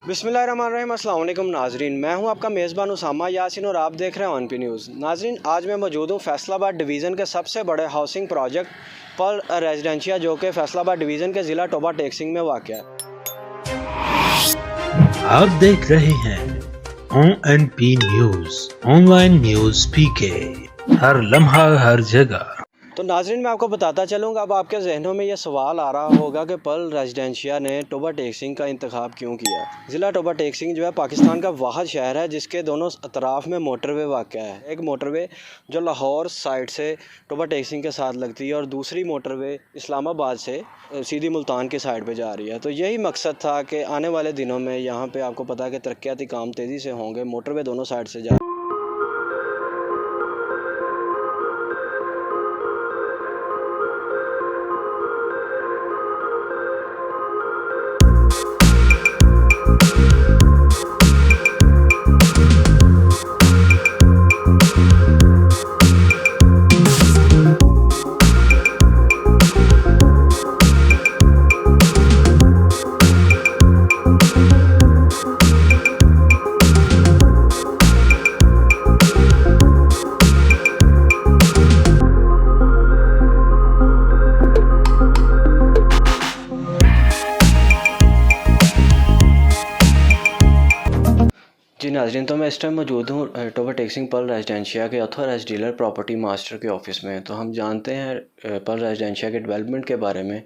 बिस्मिल्लाहिर्रहमानिर्रहीम, अस्सलाम वालेकुम नाजरीन। मैं हूं आपका मेज़बान उसामा यासिन और आप देख रहे हैं ऑन पी न्यूज़। नाजरीन, आज मैं मौजूद हूं फैसलाबाद डिवीज़न के सबसे बड़े हाउसिंग प्रोजेक्ट पर रेजिडेंशिया, जो कि फैसलाबाद डिवीज़न के ज़िला टोबा टेक्सिंग में वाक़ है। आप देख रहे हैं ONP न्यूज़, ऑनलाइन न्यूज़ पीके, हर लम्हा हर जगह। तो नाजरीन, मैं आपको बताता चलूँगा, अब आपके जहनों में यह सवाल आ रहा होगा कि पर्ल रेजिडेंशिया ने टोबा टेक्सिंग का इंतखाब क्यों किया। ज़िला टोबा टेक्सिंग जो है पाकिस्तान का वाहिद शहर है जिसके दोनों अतराफ़ में मोटरवे वाक़या है। एक मोटरवे जो लाहौर साइड से टोबा टेक्सिंग के साथ लगती है और दूसरी मोटरवे इस्लामाबाद से सीधी मुल्तान की साइड पे जा रही है। तो यही मकसद था कि आने वाले दिनों में यहाँ पे आपको पता है कि तरक्याती काम तेज़ी से होंगे, मोटरवे दोनों साइड से जा। जी नाज़रीन, तो मैं इस टाइम मौजूद हूँ टोबा टेक्सिंग पर्ल रेजिडेंशिया के ऑथराइज्ड डीलर प्रॉपर्टी मास्टर के ऑफ़िस में। तो हम जानते हैं पर्ल रेजिडेंशिया के डेवलपमेंट के बारे में,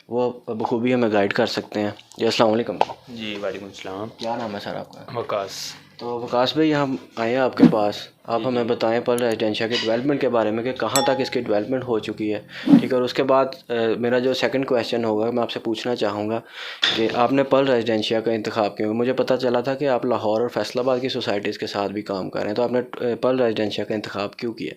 वो बखूबी हमें गाइड कर सकते हैं। जी अस्सलाम वालेकुम। जी वालेकुम सलाम। क्या नाम है सर आपका? वकास। तो वकास भाई, हम आए हैं आपके पास, आप हमें बताएं पर्ल रेजिडेंशिया के डेवलपमेंट के बारे में कि कहाँ तक इसकी डेवलपमेंट हो चुकी है। ठीक है, और उसके बाद मेरा जो सेकंड क्वेश्चन होगा, मैं आपसे पूछना चाहूँगा कि आपने पर्ल रेजिडेंशिया का इंतखाब क्यों। मुझे पता चला था कि आप लाहौर और फैसलाबाद की सोसाइटीज़ के साथ भी काम कर रहे हैं, तो आपने पर्ल रेजिडेंशिया का इंतखाब क्यों किया?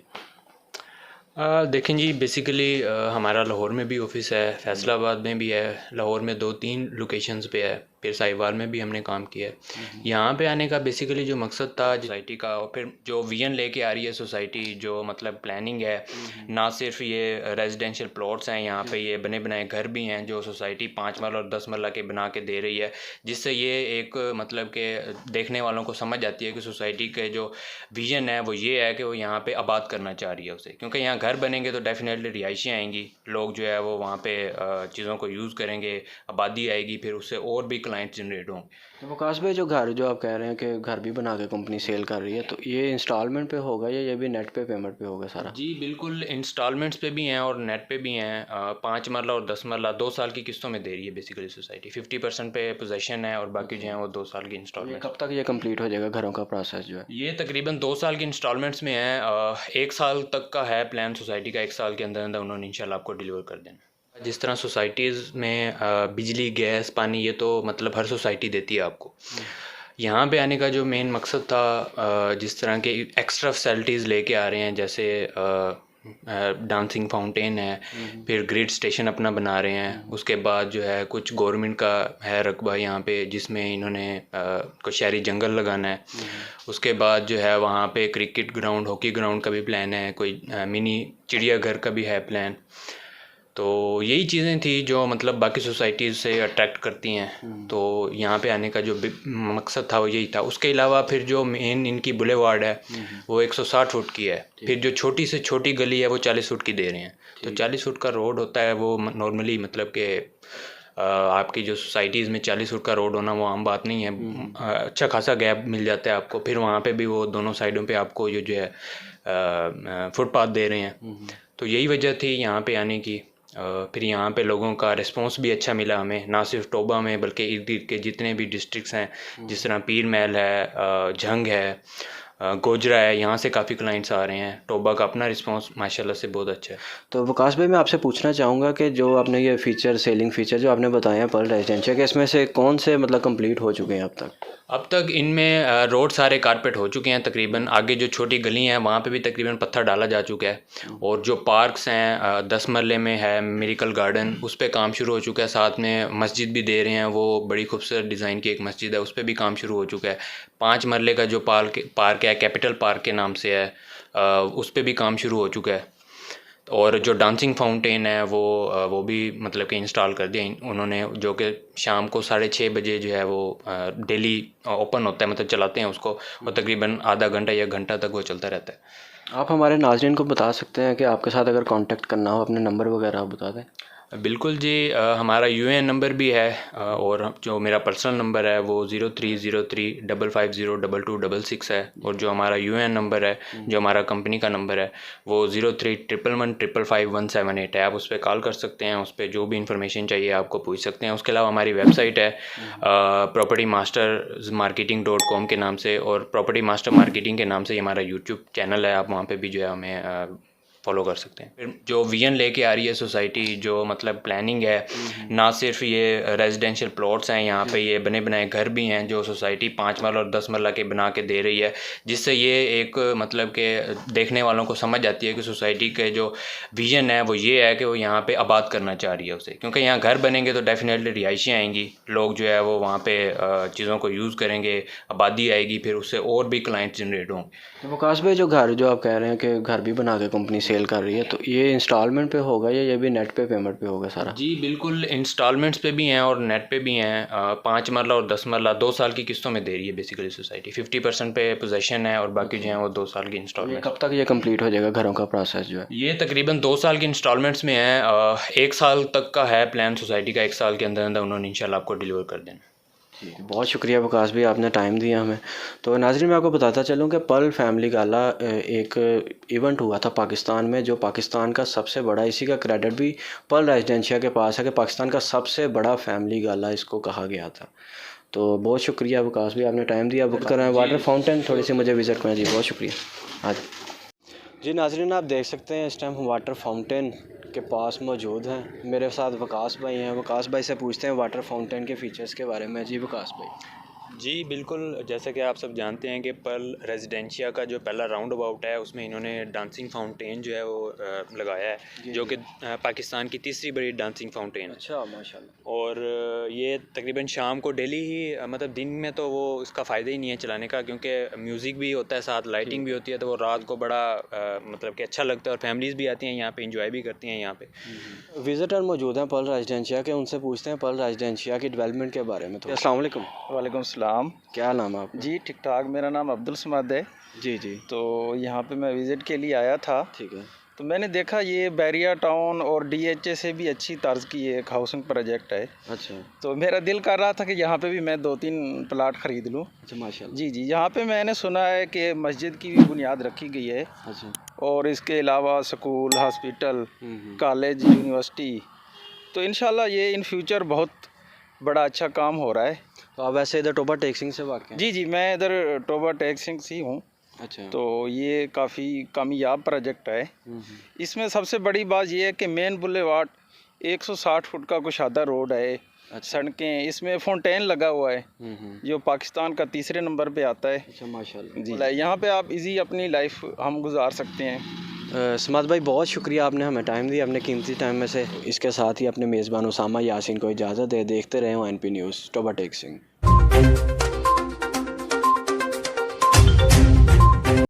देखें जी, बेसिकली हमारा लाहौर में भी ऑफिस है, फैसलाबाद में भी है, लाहौर में 2-3 लोकेशंस पे है, फिर साहिवाल में भी हमने काम किया है। यहाँ पे आने का बेसिकली जो मकसद था सोसाइटी का, और फिर जो विजन लेके आ रही है सोसाइटी, जो मतलब प्लानिंग है, ना सिर्फ ये रेजिडेंशियल प्लॉट्स हैं, यहाँ पे ये बने बनाए घर भी हैं जो सोसाइटी 5 मरला और 10 मरला के बना के दे रही है, जिससे ये एक मतलब के देखने वालों को समझ आती है कि सोसाइटी के जो विजन है वो ये है कि वो यहाँ पे आबाद करना चाह रही है उसे, क्योंकि यहाँ घर बनेंगे तो डेफिनेटली रिहाइशें आएंगी, लोग जो है वो वहाँ पे चीज़ों को यूज़ करेंगे, आबादी आएगी, फिर उससे और भी क्लाइंट जनरेट होंगे। तो वकास भाई, जो घर जो आप कह रहे हैं कि घर भी बना के कंपनी सेल कर रही है, तो ये इंस्टॉलमेंट पे होगा या ये भी नेट पे पेमेंट पे होगा सारा? जी बिल्कुल, इंस्टॉलमेंट्स पे भी हैं और नेट पे भी हैं। 5 मरला और 10 मरला 2 साल की किस्तों में दे रही है बेसिकली सोसाइटी। 50% पे पोजेसन है और बाकी जो है वो 2 साल की ये इंस्टॉलमेंट। कब तक ये कंप्लीट हो जाएगा घरों का प्रोसेस जो है? ये तकरीबन 2 साल की इंस्टॉलमेंट्स में है। 1 साल तक का है प्लान सोसाइटी का, 1 साल के अंदर अंदर उन्होंने इंशाल्लाह आपको डिलीवर कर देना। जिस तरह सोसाइटीज़ में बिजली, गैस, पानी, ये तो मतलब हर सोसाइटी देती है आपको। यहाँ पे आने का जो मेन मकसद था, जिस तरह के एक्स्ट्रा फैसिलिटीज़ लेके आ रहे हैं, जैसे डांसिंग फाउंटेन है, फिर ग्रिड स्टेशन अपना बना रहे हैं, उसके बाद जो है कुछ गवर्नमेंट का है रकबा यहाँ पे जिसमें इन्होंने कुछ शहरी जंगल लगाना है। उसके बाद जो है वहाँ पे क्रिकेट ग्राउंड, हॉकी ग्राउंड का भी प्लान है, कोई मिनी चिड़ियाघर का भी है प्लान। तो यही चीज़ें थी जो मतलब बाकी सोसाइटीज़ से अट्रैक्ट करती हैं। तो यहाँ पे आने का जो मकसद था वो यही था। उसके अलावा फिर जो मेन इनकी बुलेवार्ड है वो 160 फुट की है, फिर जो छोटी से छोटी गली है वो 40 फुट की दे रहे हैं। तो 40 फुट का रोड होता है वो नॉर्मली मतलब कि आपकी जो सोसाइटीज़ में 40 फुट का रोड होना वो आम बात नहीं है। अच्छा खासा गैप मिल जाता है आपको। फिर वहाँ पे भी वो दोनों साइडों पे आपको ये जो है फुटपाथ दे रहे हैं। तो यही वजह थी यहाँ पे आने की। फिर यहाँ पे लोगों का रिस्पांस भी अच्छा मिला हमें, ना सिर्फ टोबा में बल्कि इर्द गिर्द के जितने भी डिस्ट्रिक्ट्स हैं, जिस तरह पीर महल है, झंग है, गोजरा है, यहाँ से काफ़ी क्लाइंट्स आ रहे हैं। टोबा का अपना रिस्पांस माशाल्लाह से बहुत अच्छा है। तो वकास भाई, मैं आपसे पूछना चाहूँगा कि जो आपने ये फ़ीचर, सेलिंग फ़ीचर जो आपने बताए हैं पर्ल रेजिडेंशिया के, इसमें से कौन से मतलब कंप्लीट हो चुके हैं अब तक? अब तक इनमें रोड सारे कारपेट हो चुके हैं तकरीबन। आगे जो छोटी गली हैं वहाँ पे भी तकरीबन पत्थर डाला जा चुका है। और जो पार्क्स हैं 10 मरले में है मिरेकल गार्डन, उस पर काम शुरू हो चुका है। साथ में मस्जिद भी दे रहे हैं, वो बड़ी खूबसूरत डिज़ाइन की एक मस्जिद है, उस पर भी काम शुरू हो चुका है। 5 मरले का जो पार्क है, कैपिटल पार्क के नाम से है, उस पर भी काम शुरू हो चुका है। और जो डांसिंग फाउंटेन है वो भी मतलब कि इंस्टॉल कर दिया उन्होंने, जो कि शाम को 6:30 बजे जो है वो डेली ओपन होता है, मतलब चलाते हैं उसको, और तकरीबन आधा घंटा या घंटा तक वो चलता रहता है। आप हमारे नाज़रीन को बता सकते हैं कि आपके साथ अगर कांटेक्ट करना हो, अपने नंबर वगैरह आप बता दें। बिल्कुल जी, हमारा यूएएन नंबर भी है, और जो मेरा पर्सनल नंबर है वो 030355022266 है, और जो हमारा यूएएन नंबर है, जो हमारा कंपनी का नंबर है, वो 0311155178 है। आप उस पर कॉल कर सकते हैं, उस पर जो भी इंफॉर्मेशन चाहिए आपको पूछ सकते हैं। उसके अलावा हमारी वेबसाइट है propertymastermarketing.com के नाम से, और प्रॉपर्टी मास्टर मार्केटिंग के नाम से हमारा यूट्यूब चैनल है, आप वहाँ पे भी जो है हमें फॉलो कर सकते हैं। फिर जो विजन लेके आ रही है सोसाइटी, जो मतलब प्लानिंग है, ना सिर्फ ये रेजिडेंशियल प्लॉट्स हैं, यहाँ पे ये बने बनाए घर भी हैं जो सोसाइटी 5 मरला और 10 मरला के बना के दे रही है, जिससे ये एक मतलब के देखने वालों को समझ आती है कि सोसाइटी के जो विजन है वो ये है कि वो यहाँ पे आबाद करना चाह रही है उसे, क्योंकि यहाँ घर बनेंगे तो डेफिनेटली रिहायशी आएंगी, लोग जो है वो वहाँ पे चीज़ों को यूज़ करेंगे, आबादी आएगी, फिर उससे और भी क्लाइंट जनरेट होंगे। तो वकास भाई, जो घर जो आप कह रहे हैं कि घर भी बना के कंपनी सेल कर रही है, तो ये इंस्टॉलमेंट पे होगा या ये भी नेट पे पेमेंट पे होगा सारा? जी बिल्कुल, इंस्टॉलमेंट्स पे भी हैं और नेट पे भी हैं। 5 मरला और 10 मरला 2 साल की किस्तों में दे रही है बेसिकली सोसाइटी। 50% पे पोजेसन है और बाकी जो हैं वो 2 साल की ये इंस्टॉलमेंट। कब तक ये कंप्लीट हो जाएगा घरों का प्रोसेस जो है? ये तकरीबन 2 साल की इंस्टॉलमेंट्स में है। 1 साल तक का है प्लान सोसाइटी का, 1 साल के अंदर अंदर उन्होंने इंशाल्लाह आपको डिलीवर कर देना। बहुत शुक्रिया वकास भाई, आपने टाइम दिया हमें। तो नाज़रीन, मैं आपको बताता चलूँ कि पर्ल फैमिली गाला एक इवेंट हुआ था पाकिस्तान में, जो पाकिस्तान का सबसे बड़ा, इसी का क्रेडिट भी पर्ल रेजिडेंशिया के पास है कि पाकिस्तान का सबसे बड़ा फैमिली गाला इसको कहा गया था। तो बहुत शुक्रिया वकास भाई, आपने टाइम दिया। बुक करें वाटर फाउंटेन थोड़ी सी मुझे विज़िट करें जी, बहुत शुक्रिया। हाँ जी नाज़रीन, आप देख सकते हैं इस टाइम हम वाटर फाउंटेन के पास मौजूद हैं। मेरे साथ वकास भाई हैं। वकास भाई से पूछते हैं वाटर फाउंटेन के फ़ीचर्स के बारे में। जी वकास भाई। जी बिल्कुल, जैसा कि आप सब जानते हैं कि पर्ल रेजिडेंशिया का जो पहला राउंड अबाउट है उसमें इन्होंने डांसिंग फाउंटेन जो है वो लगाया है, जो कि पाकिस्तान की तीसरी बड़ी डांसिंग फाउंटेन है। अच्छा, माशाल्लाह। और ये तकरीबन शाम को डेली ही मतलब दिन में तो वो इसका फ़ायदा ही नहीं है चलाने का, क्योंकि म्यूज़िक भी होता है साथ, लाइटिंग भी होती है, तो वो रात को बड़ा मतलब कि अच्छा लगता है, और फैमिलीज़ भी आती हैं यहाँ पे, इंजॉय भी करती हैं यहाँ पे। विज़िटर मौजूद हैं पर्ल रेजिडेंशिया के, उनसे पूछते हैं पर्ल रेजिडेंशिया की डेवलपमेंट के बारे में। तो अस्सलाम वालेकुम। वालेकुम सलाम। क्या नाम है आपका? जी ठीक ठाक, मेरा नाम अब्दुल समद है। जी जी, तो यहाँ पे मैं विज़िट के लिए आया था, ठीक है। तो मैंने देखा ये बैरिया टाउन और डीएचए से भी अच्छी तर्ज की एक हाउसिंग प्रोजेक्ट है। अच्छा तो मेरा दिल कर रहा था कि यहाँ पे भी मैं 2-3 प्लाट ख़रीद लूँ। अच्छा, माशाल्लाह। जी जी, यहाँ पे मैंने सुना है कि मस्जिद की भी बुनियाद रखी गई है, अच्छा। और इसके अलावा स्कूल, हॉस्पिटल, कॉलेज, यूनिवर्सिटी। तो इंशाल्लाह ये इन फ्यूचर बहुत बड़ा अच्छा काम हो रहा है। तो आप वैसे इधर टोबा टेक्सिंग से वाक़ हैं? जी जी, मैं इधर टोबा टेक्सिंग से हूँ। अच्छा। तो ये काफ़ी कामयाब प्रोजेक्ट है। इसमें सबसे बड़ी बात ये है कि मेन बुलेवार्ड 160 फुट का कुशादा रोड है, सड़कें, इसमें फाउंटेन लगा हुआ है जो पाकिस्तान का तीसरे नंबर पे आता है। अच्छा, माशाल्लाह जी, यहाँ पे आप इजी अपनी लाइफ हम गुजार सकते हैं। समाद भाई, बहुत शुक्रिया, आपने हमें टाइम दिया, अपने कीमती टाइम में से। इसके साथ ही अपने मेज़बान उसामा यासीन को इजाज़त दे। देखते रहे हो NP न्यूज़, टोबा टेक्सिंग।